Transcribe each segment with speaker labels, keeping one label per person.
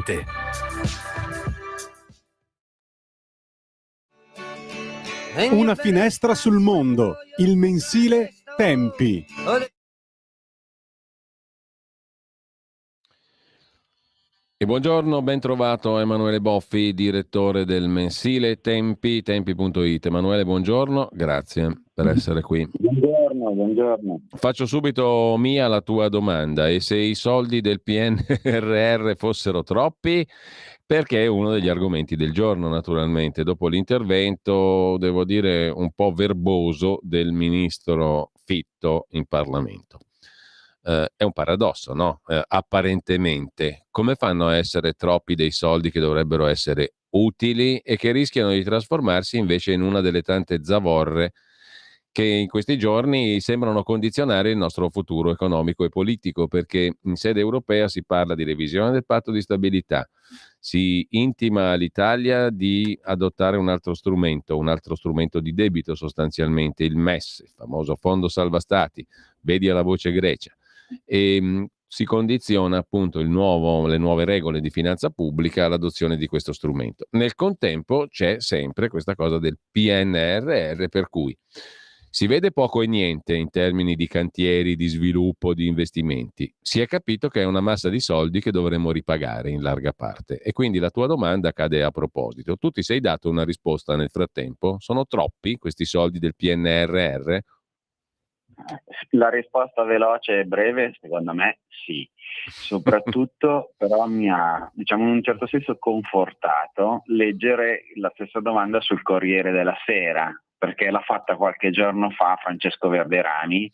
Speaker 1: Ambiente.
Speaker 2: Una finestra sul mondo, il mensile Tempi.
Speaker 3: E buongiorno, ben trovato Emanuele Boffi, direttore del mensile Tempi, tempi.it. Emanuele, buongiorno, grazie per essere qui.
Speaker 4: Buongiorno.
Speaker 3: Faccio subito mia la tua domanda: e se i soldi del PNRR fossero troppi? Perché è uno degli argomenti del giorno, naturalmente, dopo l'intervento, devo dire, un po' verboso del ministro Fitto in Parlamento. È un paradosso, no? Apparentemente. Come fanno a essere troppi dei soldi che dovrebbero essere utili e che rischiano di trasformarsi invece in una delle tante zavorre che in questi giorni sembrano condizionare il nostro futuro economico e politico, perché in sede europea si parla di revisione del patto di stabilità, si intima all'Italia di adottare un altro strumento di debito sostanzialmente, il MES, il famoso Fondo Salva Stati, vedi alla voce Grecia, e si condiziona appunto le nuove regole di finanza pubblica all'adozione di questo strumento. Nel contempo c'è sempre questa cosa del PNRR, per cui si vede poco e niente in termini di cantieri, di sviluppo, di investimenti. Si è capito che è una massa di soldi che dovremmo ripagare in larga parte. E quindi la tua domanda cade a proposito. Tu ti sei dato una risposta nel frattempo? Sono troppi questi soldi del PNRR?
Speaker 4: La risposta veloce e breve, secondo me, sì. Soprattutto però mi ha, diciamo, in un certo senso confortato leggere la stessa domanda sul Corriere della Sera, perché l'ha fatta qualche giorno fa Francesco Verderani,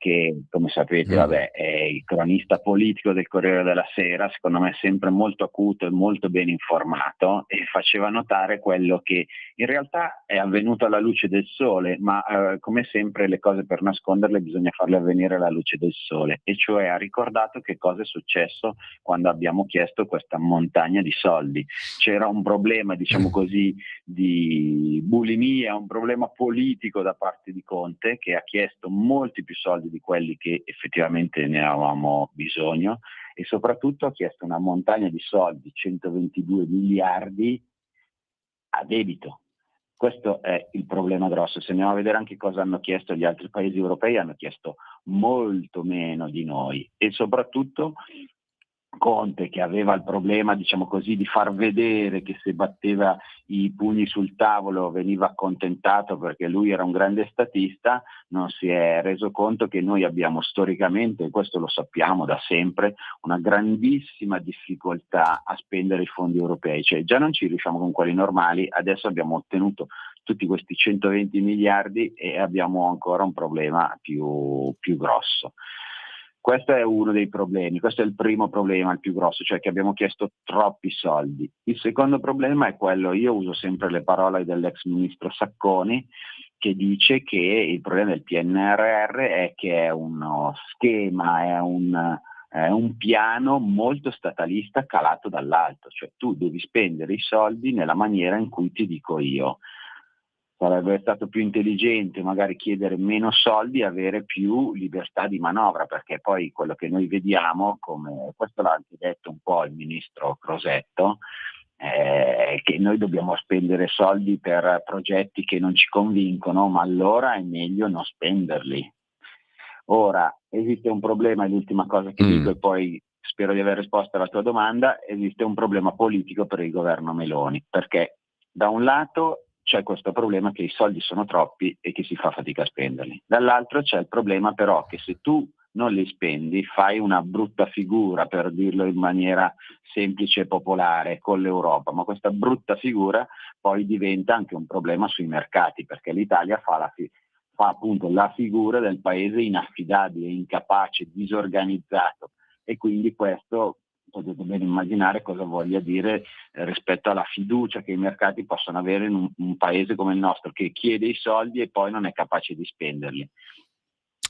Speaker 4: che come sapete è il cronista politico del Corriere della Sera, secondo me sempre molto acuto e molto ben informato, e faceva notare quello che in realtà è avvenuto alla luce del sole, ma come sempre le cose per nasconderle bisogna farle avvenire alla luce del sole, e cioè ha ricordato che cosa è successo quando abbiamo chiesto questa montagna di soldi. C'era un problema, diciamo così, di bulimia, un problema politico da parte di Conte, che ha chiesto molti più soldi di quelli che effettivamente ne avevamo bisogno, e soprattutto ha chiesto una montagna di soldi, 122 miliardi a debito. Questo è il problema grosso. Se andiamo a vedere anche cosa hanno chiesto gli altri paesi europei, hanno chiesto molto meno di noi, e soprattutto Conte, che aveva il problema, diciamo così, di far vedere che se batteva i pugni sul tavolo veniva accontentato perché lui era un grande statista, non si è reso conto che noi abbiamo storicamente, e questo lo sappiamo da sempre, una grandissima difficoltà a spendere i fondi europei. Cioè già non ci riusciamo con quelli normali, adesso abbiamo ottenuto tutti questi 120 miliardi e abbiamo ancora un problema più grosso. Questo è uno dei problemi, questo è il primo problema, il più grosso, cioè che abbiamo chiesto troppi soldi. Il secondo problema è quello, io uso sempre le parole dell'ex ministro Sacconi, che dice che il problema del PNRR è che è uno schema, è un piano molto statalista calato dall'alto, cioè tu devi spendere i soldi nella maniera in cui ti dico io. Sarebbe stato più intelligente magari chiedere meno soldi e avere più libertà di manovra, perché poi quello che noi vediamo, come questo l'ha anche detto un po' il ministro Crosetto, che noi dobbiamo spendere soldi per progetti che non ci convincono, ma allora è meglio non spenderli. Ora, esiste un problema, è l'ultima cosa che dico e poi spero di aver risposto alla tua domanda, esiste un problema politico per il governo Meloni, perché da un lato c'è questo problema che i soldi sono troppi e che si fa fatica a spenderli. Dall'altro c'è il problema però che se tu non li spendi fai una brutta figura, per dirlo in maniera semplice e popolare, con l'Europa, ma questa brutta figura poi diventa anche un problema sui mercati, perché l'Italia fa appunto la figura del paese inaffidabile, incapace, disorganizzato, e quindi questo potete ben immaginare cosa voglia dire rispetto alla fiducia che i mercati possono avere in un paese come il nostro, che chiede i soldi e poi non è capace di spenderli.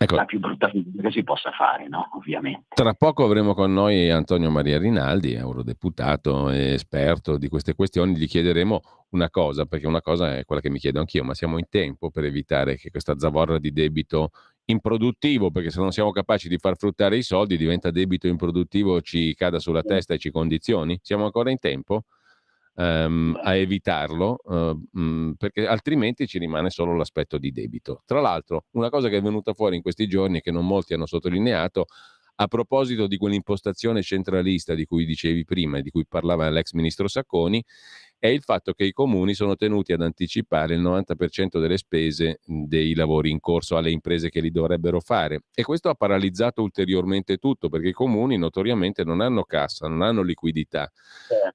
Speaker 3: Ecco,
Speaker 4: la più brutta figura che si possa fare, no? Ovviamente.
Speaker 3: Tra poco avremo con noi Antonio Maria Rinaldi, eurodeputato e esperto di queste questioni. Gli chiederemo una cosa, perché una cosa è quella che mi chiedo anch'io: ma siamo in tempo per evitare che questa zavorra di debito improduttivo, perché se non siamo capaci di far fruttare i soldi diventa debito improduttivo, ci cada sulla testa e ci condizioni? Siamo ancora in tempo a evitarlo, perché altrimenti ci rimane solo l'aspetto di debito. Tra l'altro, una cosa che è venuta fuori in questi giorni e che non molti hanno sottolineato, a proposito di quell'impostazione centralista di cui dicevi prima e di cui parlava l'ex ministro Sacconi, è il fatto che i comuni sono tenuti ad anticipare il 90% delle spese dei lavori in corso alle imprese che li dovrebbero fare. E questo ha paralizzato ulteriormente tutto, perché i comuni notoriamente non hanno cassa, non hanno liquidità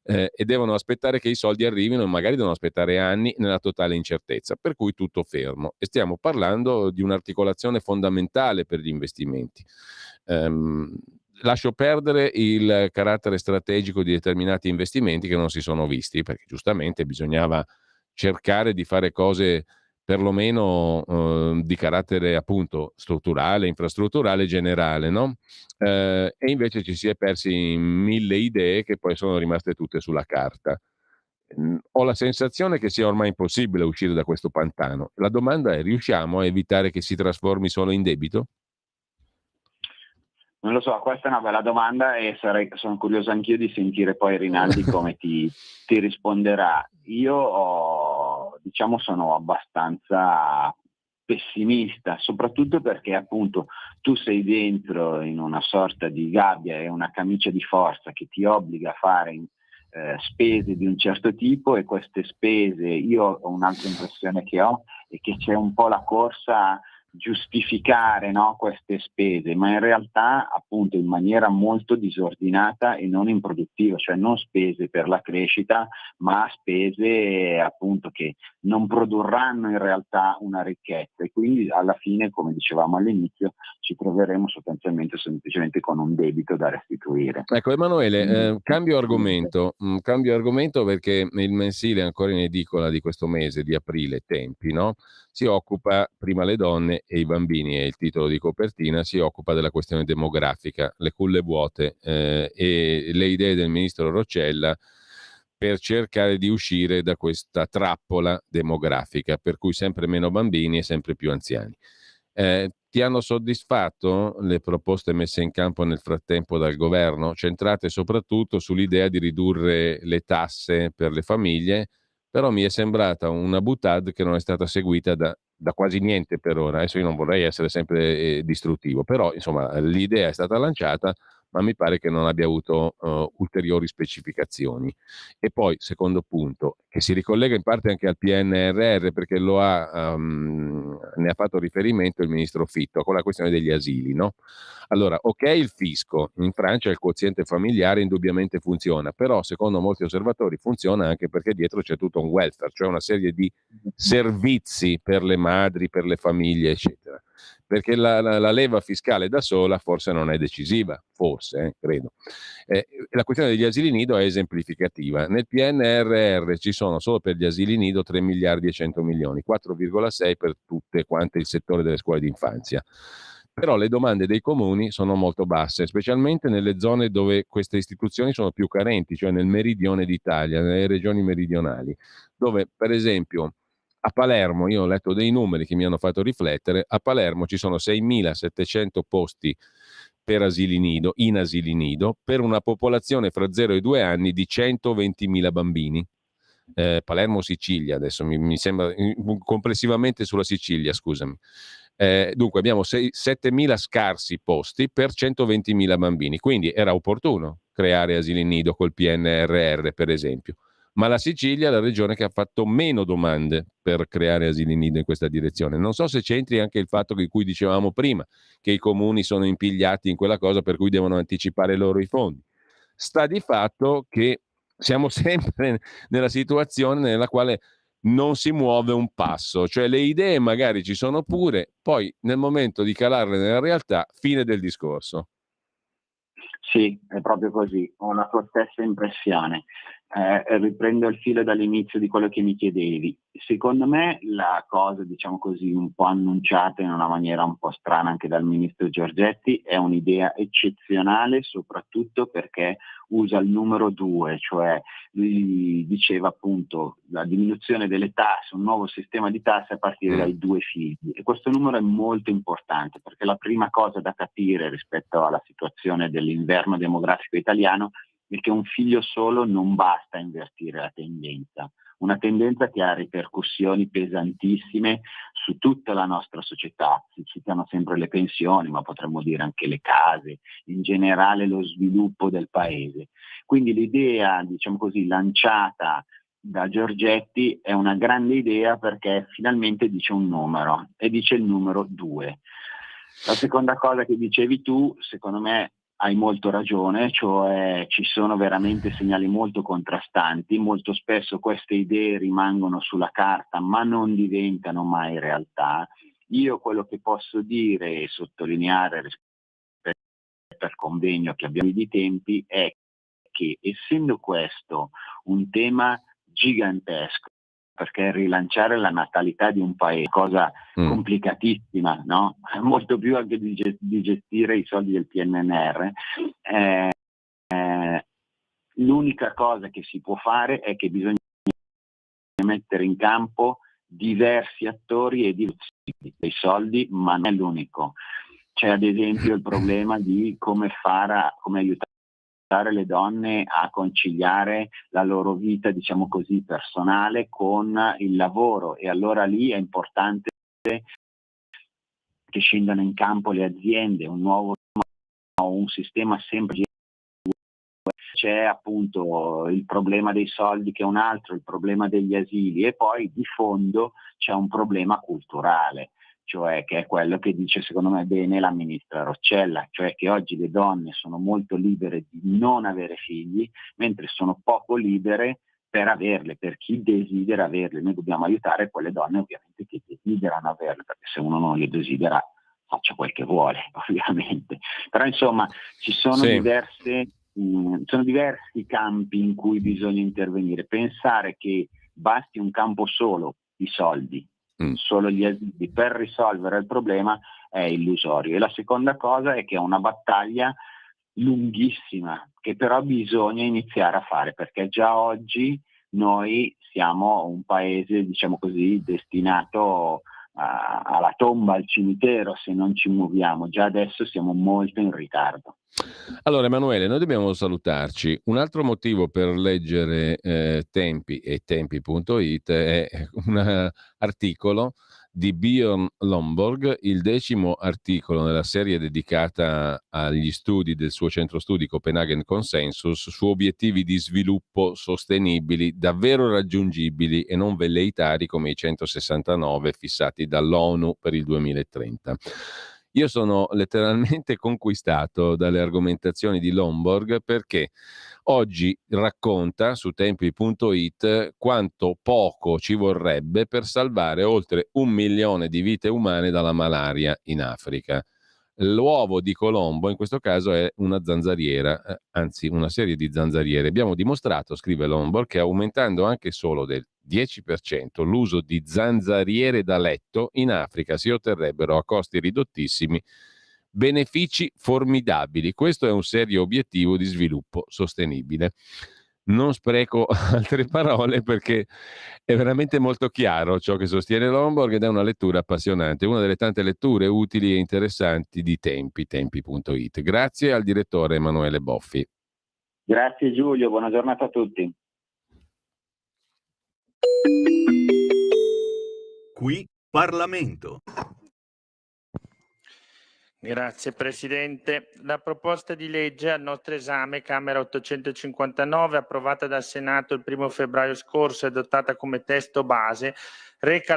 Speaker 3: e devono aspettare che i soldi arrivino e magari devono aspettare anni nella totale incertezza, per cui tutto fermo. E stiamo parlando di un'articolazione fondamentale per gli investimenti. Lascio perdere il carattere strategico di determinati investimenti che non si sono visti, perché giustamente bisognava cercare di fare cose perlomeno di carattere appunto strutturale, infrastrutturale, generale, no? E invece ci si è persi in 1000 idee che poi sono rimaste tutte sulla carta. Ho la sensazione che sia ormai impossibile uscire da questo pantano. La domanda è: riusciamo a evitare che si trasformi solo in debito?
Speaker 4: Non lo so, questa è una bella domanda e sono curioso anch'io di sentire poi Rinaldi come ti risponderà. Io sono abbastanza pessimista, soprattutto perché appunto tu sei dentro in una sorta di gabbia e una camicia di forza che ti obbliga a fare spese di un certo tipo, e queste spese, io ho un'altra impressione che ho, è che c'è un po' la corsa a giustificare, no, queste spese, ma in realtà appunto in maniera molto disordinata e non improduttiva, cioè non spese per la crescita, ma spese appunto che non produrranno in realtà una ricchezza, e quindi alla fine, come dicevamo all'inizio, ci troveremo sostanzialmente semplicemente con un debito da restituire.
Speaker 3: Ecco Emanuele, cambio argomento perché il mensile ancora in edicola di questo mese, di aprile, Tempi, no? Si occupa, prima le donne e i bambini, è il titolo di copertina, si occupa della questione demografica, le culle vuote e le idee del ministro Roccella per cercare di uscire da questa trappola demografica, per cui sempre meno bambini e sempre più anziani. Ti hanno soddisfatto le proposte messe in campo nel frattempo dal governo, centrate soprattutto sull'idea di ridurre le tasse per le famiglie? Però mi è sembrata una boutade che non è stata seguita da quasi niente per ora. Adesso io non vorrei essere sempre distruttivo, però insomma l'idea è stata lanciata, ma mi pare che non abbia avuto ulteriori specificazioni. E poi, secondo punto, che si ricollega in parte anche al PNRR, perché ne ha fatto riferimento il ministro Fitto, con la questione degli asili, no? Allora, ok, il fisco, in Francia il quoziente familiare indubbiamente funziona, però secondo molti osservatori funziona anche perché dietro c'è tutto un welfare, cioè una serie di servizi per le madri, per le famiglie, eccetera. Perché la leva fiscale da sola forse non è decisiva, forse, credo. La questione degli asili nido è esemplificativa. Nel PNRR ci sono solo per gli asili nido 3 miliardi e 100 milioni, 4,6 per tutte quante il settore delle scuole d'infanzia. Però le domande dei comuni sono molto basse, specialmente nelle zone dove queste istituzioni sono più carenti, cioè nel meridione d'Italia, nelle regioni meridionali, dove per esempio a Palermo, io ho letto dei numeri che mi hanno fatto riflettere, a Palermo ci sono 6.700 posti per asili nido, in asili nido, per una popolazione fra 0 e 2 anni di 120.000 bambini. Palermo Sicilia, adesso mi sembra complessivamente sulla Sicilia, scusami. Dunque abbiamo 7.000 scarsi posti per 120.000 bambini, quindi era opportuno creare asili nido col PNRR, per esempio. Ma la Sicilia è la regione che ha fatto meno domande per creare asili nido in questa direzione. Non so se c'entri anche il fatto di cui dicevamo prima, che i comuni sono impigliati in quella cosa per cui devono anticipare loro i fondi. Sta di fatto che siamo sempre nella situazione nella quale non si muove un passo, cioè le idee magari ci sono pure, poi nel momento di calarle nella realtà, fine del discorso.
Speaker 4: Sì, è proprio così, ho la tua stessa impressione. riprendo il filo dall'inizio di quello che mi chiedevi. Secondo me la cosa, diciamo così, un po' annunciata in una maniera un po' strana anche dal ministro Giorgetti, è un'idea eccezionale, soprattutto perché usa il numero 2, cioè lui diceva appunto la diminuzione delle tasse, un nuovo sistema di tasse a partire dai 2 figli, e questo numero è molto importante perché la prima cosa da capire rispetto alla situazione dell'inverno demografico italiano è che un figlio solo non basta a invertire la tendenza, una tendenza che ha ripercussioni pesantissime su tutta la nostra società. Si citano sempre le pensioni, ma potremmo dire anche le case, in generale lo sviluppo del paese. Quindi l'idea, diciamo così, lanciata da Giorgetti è una grande idea perché finalmente dice un numero e dice il numero 2. La seconda cosa che dicevi tu, secondo me hai molto ragione, cioè ci sono veramente segnali molto contrastanti, molto spesso queste idee rimangono sulla carta ma non diventano mai realtà. Io quello che posso dire e sottolineare rispetto al convegno che abbiamo di tempi è che, essendo questo un tema gigantesco, perché rilanciare la natalità di un paese è cosa complicatissima, no? Molto più anche di gestire i soldi del PNRR. L'unica cosa che si può fare è che bisogna mettere in campo diversi attori e diversi dei soldi, ma non è l'unico. C'è ad esempio il problema di come aiutare le donne a conciliare la loro vita, diciamo così, personale con il lavoro, e allora lì è importante che scendano in campo le aziende, un sistema sempre. C'è appunto il problema dei soldi che è un altro, il problema degli asili, e poi di fondo c'è un problema culturale, cioè che è quello che dice secondo me bene la ministra Roccella, cioè che oggi le donne sono molto libere di non avere figli, mentre sono poco libere per averle, per chi desidera averle. Noi dobbiamo aiutare quelle donne ovviamente che desiderano averle, perché se uno non le desidera faccia quel che vuole ovviamente. Però insomma ci sono sono diversi campi in cui bisogna intervenire. Pensare che basti un campo solo di soldi, solo gli asili per risolvere il problema è illusorio. E la seconda cosa è che è una battaglia lunghissima che però bisogna iniziare a fare, perché già oggi noi siamo un paese, diciamo così, destinato alla tomba, al cimitero, se non ci muoviamo. Già adesso siamo molto in ritardo.
Speaker 3: Allora Emanuele, noi dobbiamo salutarci. Un altro motivo per leggere Tempi e Tempi.it è un articolo di Björn Lomborg, il 10° articolo nella serie dedicata agli studi del suo centro studi Copenaghen Consensus su obiettivi di sviluppo sostenibili davvero raggiungibili e non velleitari come i 169 fissati dall'ONU per il 2030. Io sono letteralmente conquistato dalle argomentazioni di Lomborg, perché oggi racconta su tempi.it quanto poco ci vorrebbe per salvare oltre 1 milione di vite umane dalla malaria in Africa. L'uovo di Colombo in questo caso è una zanzariera, anzi una serie di zanzariere. Abbiamo dimostrato, scrive Lomborg, che aumentando anche solo del 10% l'uso di zanzariere da letto, in Africa si otterrebbero a costi ridottissimi benefici formidabili. Questo è un serio obiettivo di sviluppo sostenibile. Non spreco altre parole perché è veramente molto chiaro ciò che sostiene Lomborg ed è una lettura appassionante, una delle tante letture utili e interessanti di tempi.it. Grazie al direttore Emanuele Boffi.
Speaker 4: Grazie Giulio, buona giornata a tutti.
Speaker 1: Qui Parlamento.
Speaker 5: Grazie Presidente. La proposta di legge al nostro esame, Camera 859, approvata dal Senato il 1 febbraio scorso e adottata come testo base, reca